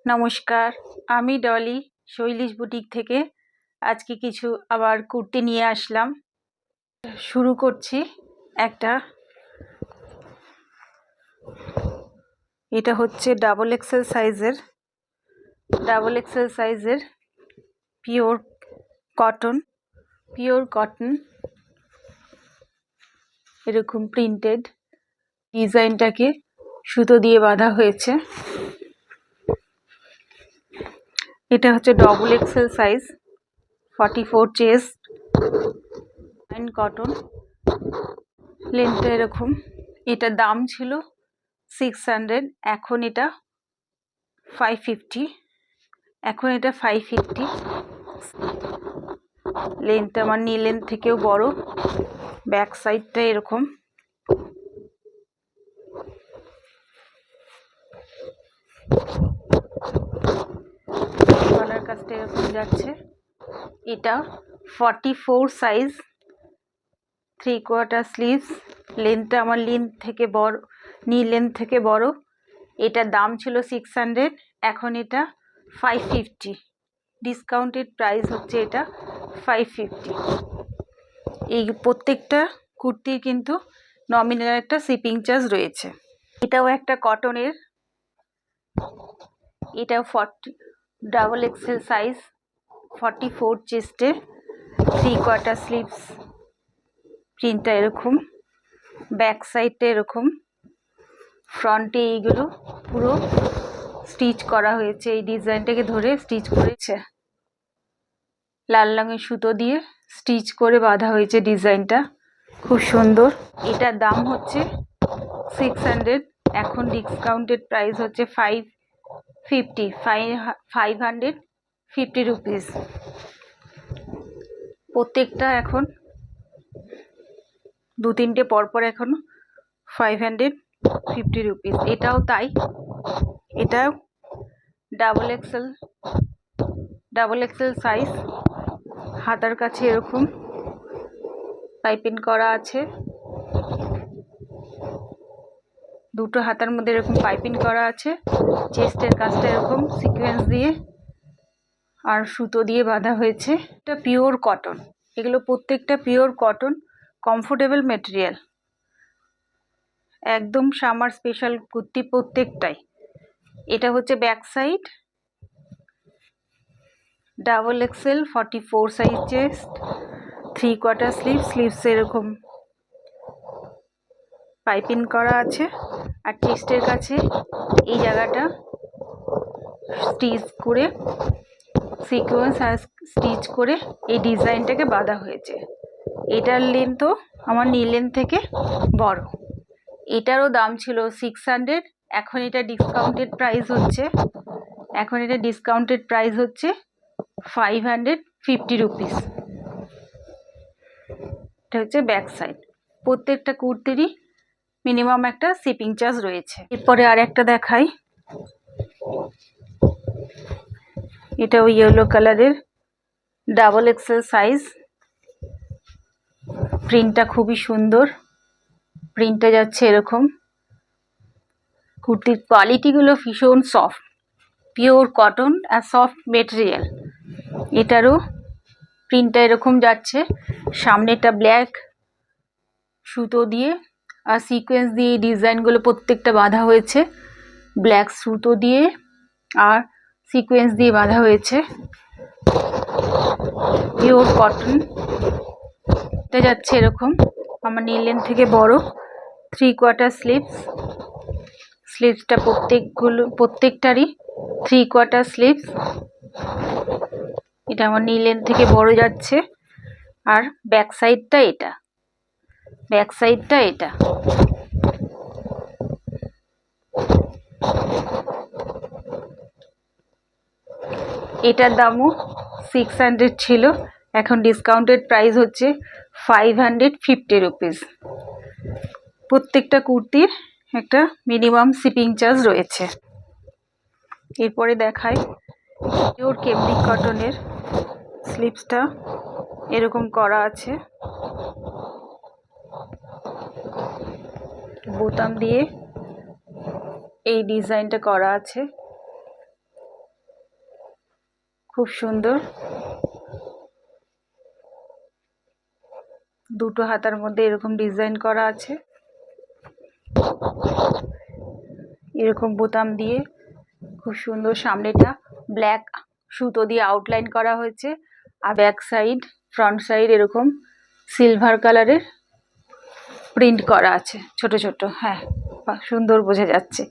নমস্কার, আমি ডলি শৈলিশ বুটিক থেকে আজকে কিছু আবার কুর্তি নিয়ে আসলাম। শুরু করছি একটা, এটা হচ্ছে ডাবল এক্সেল সাইজের পিওর কটন এরকম প্রিন্টেড ডিজাইনটাকে সুতো দিয়ে বাঁধা হয়েছে। এটা হচ্ছে double XL size, 44 chest, cotton, লেন্থটা এরকম। এটার দাম ছিল 600, এখন এটা 550। লেন্থটা আমার নি লেন্থ থেকেও বড়, ব্যাক সাইডটা এরকম। গলার কাজটা এরকম যাচ্ছে। এটা 44 সাইজ, 3/4 স্লিভস, লেন্থটা আমার নি লেন্থ থেকে বড়। এটার দাম ছিল 600, এখন এটা 550। ডিসকাউন্টেড প্রাইস হচ্ছে এটা 550। এই প্রত্যেকটা কুর্তির কিন্তু নমিনাল একটা শিপিং চার্জ রয়েছে। এটাও একটা কটনের, এটাও ডাবল এক্সেল সাইজ, 44 চেস্টে, 3/4 স্লিভস, প্রিন্টটা এরকম, ব্যাক সাইডটা এরকম, ফ্রন্টে এইগুলো পুরো স্টিচ করা হয়েছে। এই ডিজাইনটাকে ধরে স্টিচ করেছে, লাল রঙের সুতো দিয়ে স্টিচ করে বাঁধা হয়েছে। ডিজাইনটা খুব সুন্দর। এটার দাম হচ্ছে 600, এখন ডিসকাউন্টেড প্রাইস হচ্ছে 550 রুপিস। প্রত্যেকটা এখন 2-3টে পরপর এখন 550 রুপিস। এটাও তাই, এটাও ডাবল এক্সেল সাইজ, হাতার কাছে এরকম পাইপিং করা আছে, দুটো হাতার মধ্যে এরকম পাইপিং করা আছে। চেস্টের কাজটা এরকম সিকোয়েন্স দিয়ে আর সুতো দিয়ে বাঁধা হয়েছে। এটা পিওর কটন, এগুলো প্রত্যেকটা পিওর কটন, কমফোর্টেবল মেটেরিয়াল, একদম সামার স্পেশাল কুর্তি প্রত্যেকটাই। এটা হচ্ছে back side, double XL 44 size chest, 3/4 sleeves এরকম পাইপিং করা আছে। আর চেস্টের কাছে এই জায়গাটা স্টিচ করে সিকোয়েন্স আর স্টিচ করে এই ডিজাইনটাকে বাঁধা হয়েছে। এটার লেন্থও আমার নি লেন্থ থেকে বড়। এটারও দাম ছিল 600, এখন এটা ডিসকাউন্টেড প্রাইস হচ্ছে 550 রুপিস। এটা হচ্ছে ব্যাক সাইড। প্রত্যেকটা কুর্তিরই মিনিমাম একটা শিপিং চার্জ রয়েছে। এরপরে আর একটা দেখাই, এটাও ইয়েলো কালারের, ডাবল এক্সেল সাইজ, প্রিন্টটা খুবই সুন্দর, প্রিন্টটা যাচ্ছে এরকম। কুর্তির কোয়ালিটিগুলো ভীষণ সফট, পিওর কটন আর সফট মেটেরিয়াল। এটারও প্রিন্টটা এরকম যাচ্ছে, সামনেটা ব্ল্যাক সুতো দিয়ে আর সিকোয়েন্স দিয়ে এই ডিজাইনগুলো প্রত্যেকটা বাঁধা হয়েছে, ব্ল্যাক সুতো দিয়ে আর সিকোয়েন্স দিয়ে বাঁধা হয়েছে। পিওর কটন, এটা যাচ্ছে এরকম, আমার নি লেন্থ থেকে বড়, 3/4 স্লিভসটা প্রত্যেকটারই 3/4 স্লিভস। এটা আমার নি লেন্থ থেকে বড় যাচ্ছে। আর ব্যাক সাইডটা এটা, এটার দামও 600 ছিল, এখন ডিসকাউন্টেড প্রাইস হচ্ছে 550 রুপিস। প্রত্যেকটা কুর্তির একটা মিনিমাম শিপিং চার্জ রয়েছে। এরপরে দেখাই পিওর কেমব্রিক কটনের, স্লিভসটা এরকম করা আছে, বোতাম দিয়ে এই ডিজাইনটা করা আছে। খুব সুন্দর। দুটো হাতার মধ্যে এরকম ডিজাইন করা আছে, এরকম বোতাম দিয়ে খুব সুন্দর। সামনেটা ব্ল্যাক সুতো দিয়ে আউটলাইন করা হয়েছে, আর ব্যাক সাইড ফ্রন্ট সাইড এরকম সিলভার কালারের প্রিন্ট করা আছে ছোট ছোট। হ্যাঁ, সুন্দর বোঝা যাচ্ছে।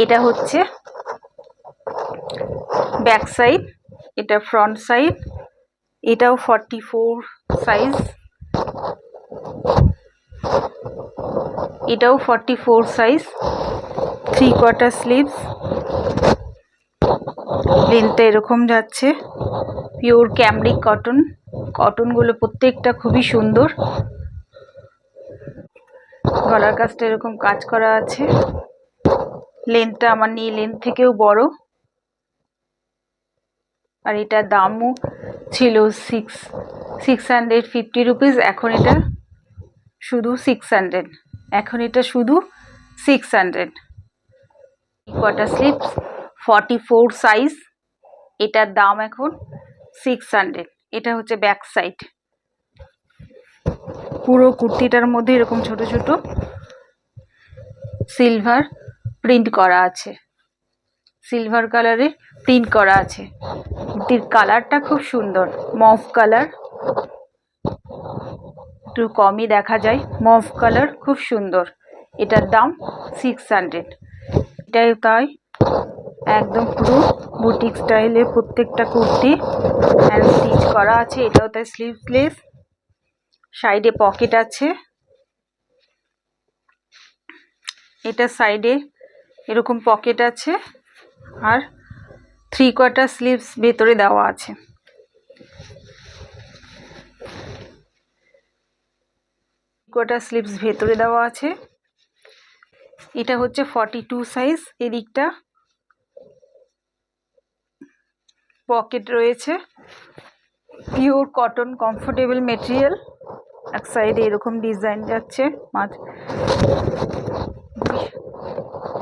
এটা হচ্ছে ব্যাক সাইড, এটা ফ্রন্ট সাইড। এটাও 44 সাইজ, এটাও 44 সাইজ। 3/4 স্লিভস, লেন্থটা এরকম যাচ্ছে। পিওর ক্যামরিক কটন, কটনগুলো প্রত্যেকটা খুবই সুন্দর। গলার কাজটা এরকম কাজ করা আছে। লেন্থটা আমার নি লেন্থ থেকেও বড়, আর এটার দামও ছিল 650 রুপিস। এখন এটা শুধু 600। এখন এটা শুধু 600। কোয়ার্টার স্লিভস 44 সাইজ, এটার দাম এখন 600। এটা হচ্ছে ব্যাক সাইড। পুরো কুর্তিটার মধ্যে এরকম ছোট ছোট সিলভার প্রিন্ট করা আছে, সিলভার কালারে প্রিন্ট করা আছে। কুর্তির কালারটা খুব সুন্দর, মভ কালার, একটু কমই দেখা যায়। মভ কালার খুব সুন্দর। এটার দাম 600। এটাই তাই একদম পুরো বুটিক স্টাইলে প্রত্যেকটা কুর্তি হ্যান্ড স্টিচ করা আছে। এটাও তাই স্লিভলেস, সাইডে পকেট আছে। এটা সাইডে এরকম পকেট আছে, আর 3/4 স্লিভস ভেতরে দেওয়া আছে। কোয়ার্টার স্লিভস ভেতরে দেওয়া আছে। এটা হচ্ছে 42 সাইজ। এদিকটা পকেট রয়েছে, পিওর কটন কমফোর্টেবল মেটেরিয়াল। এক সাইডে এরকম ডিজাইন যাচ্ছে,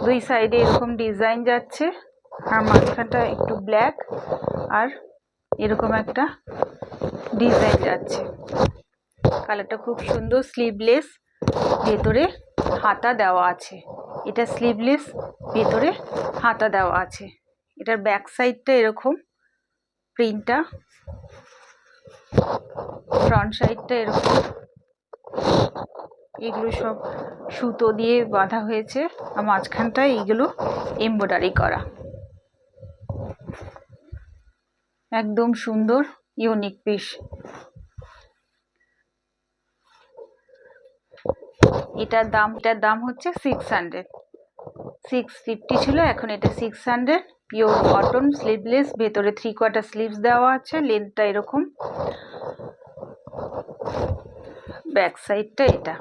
দুই সাইডে এরকম ডিজাইন যাচ্ছে, আর মাঝখানটা একটু ব্ল্যাক আর এরকম একটা ডিজাইন যাচ্ছে। কালারটা খুব সুন্দর। স্লিভলেস, ভেতরে হাতা দেওয়া আছে। এটা স্লিভলেস, ভেতরে হাতা দেওয়া আছে। এটার ব্যাক সাইডটা এরকম প্রিন্টটা, ফ্রন্ট সাইডটা এরকম। এগুলো সব সুতো দিয়ে বাঁধা হয়েছে, আর মাঝখানটায় এইগুলো এমব্রয়ডারি করা। একদম সুন্দর ইউনিক পিস। এটার দাম হচ্ছে 600। 650 ছিল, এখন এটা 600। পিওর কটন, স্লিভলেস, ভেতরে 3/4 স্লিভস দেওয়া আছে। লেন্থটা এরকম, ব্যাক সাইডটা এটা।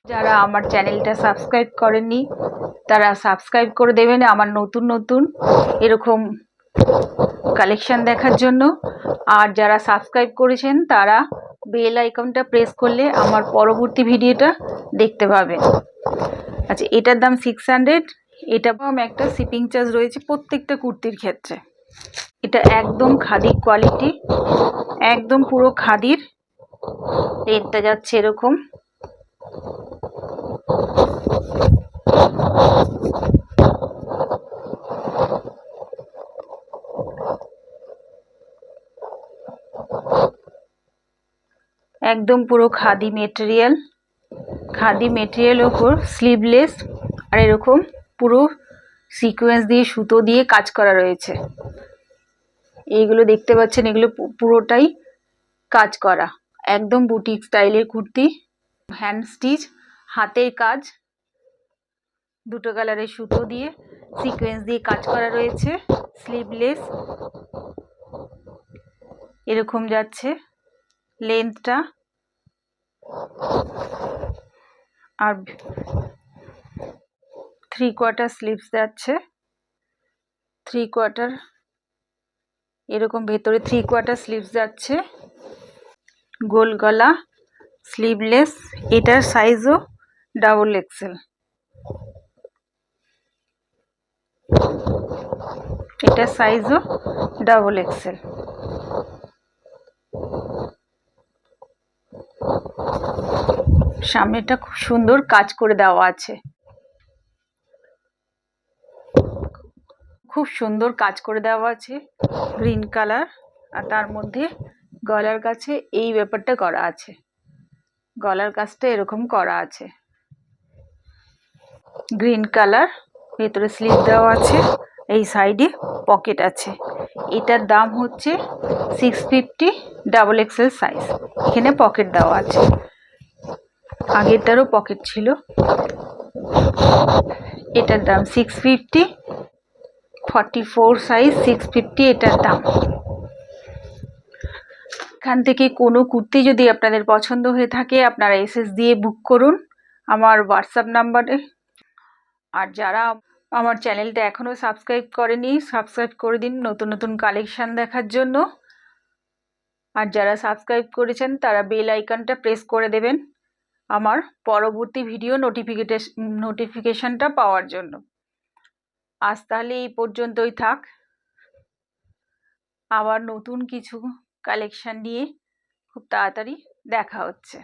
যারা আমার চ্যানেলটা সাবস্ক্রাইব করেননি তারা সাবস্ক্রাইব করে দেবেন আমার নতুন নতুন এরকম কালেকশন দেখার জন্য। আর যারা সাবস্ক্রাইব করেছেন তারা বেল আইকনটা প্রেস করলে আমার পরবর্তী ভিডিওটা দেখতে পাবেন। আচ্ছা, এটার দাম 600। এটা একটা শিপিং চার্জ রয়েছে প্রত্যেকটা কুর্তির ক্ষেত্রে। এটা একদম খাদি কোয়ালিটি, একদম পুরো খাদির। রেটটা যাচ্ছে এরকম। একদম পুরো খাদি মেটেরিয়াল, খাদি মেটেরিয়ালের উপর স্লিভলেস, আর এরকম পুরো সিকোয়েন্স দিয়ে সুতো দিয়ে কাজ করা রয়েছে। এইগুলো দেখতে পাচ্ছেন, এগুলো পুরোটাই কাজ করা, একদম বুটিক স্টাইলের কুর্তি। হ্যান্ড স্টিচ, হাতের কাজ, দুটো কালারের সুতো দিয়ে সিকোয়েন্স দিয়ে কাজ করা রয়েছে। স্লিভলেস এরকম যাচ্ছে লেন্থটা, আর 3/4 স্লিভস যাচ্ছে। 3/4 এরকম ভেতরে 3/4 স্লিভস যাচ্ছে। গোল গলা, স্লিভলেস। এটার সাইজও ডাবল এক্সেল। এটা সাইজও ডাবল এক্সেল। সামনেটা খুব সুন্দর কাজ করে দেওয়া আছে, খুব সুন্দর কাজ করে দেওয়া আছে গ্রিন কালার। আর তার মধ্যে গলার কাছে এই ব্যাপারটা করা আছে, গলার কাজটা এরকম করা আছে গ্রিন কালার। ভেতরে স্লিভ দেওয়া আছে, এই সাইডে পকেট আছে। এটার দাম হচ্ছে 650, ডাবল এক্সেল সাইজ। এখানে পকেট দেওয়া আছে, আগেরটারও পকেট ছিল। এটার দাম 650, 44 সাইজ 650 এটার দাম। এখান থেকে কোনো কুর্তি যদি আপনাদের পছন্দ হয়ে থাকে আপনারা এসএস দিয়ে বুক করুন আমার হোয়াটসঅ্যাপ নাম্বারে। আর যারা আমার চ্যানেলটা এখনও সাবস্ক্রাইব করেনি সাবস্ক্রাইব করে দিন নতুন নতুন কালেকশান দেখার জন্য। আর যারা সাবস্ক্রাইব করেছেন তারা বেল আইকনটা প্রেস করে দেবেন আমার পরবর্তী ভিডিও নোটিফিকেশনটা পাওয়ার জন্য। আজ তাহলে এই পর্যন্তই থাক, আবার নতুন কিছু কালেকশান নিয়ে খুব তাড়াতাড়ি দেখা হচ্ছে।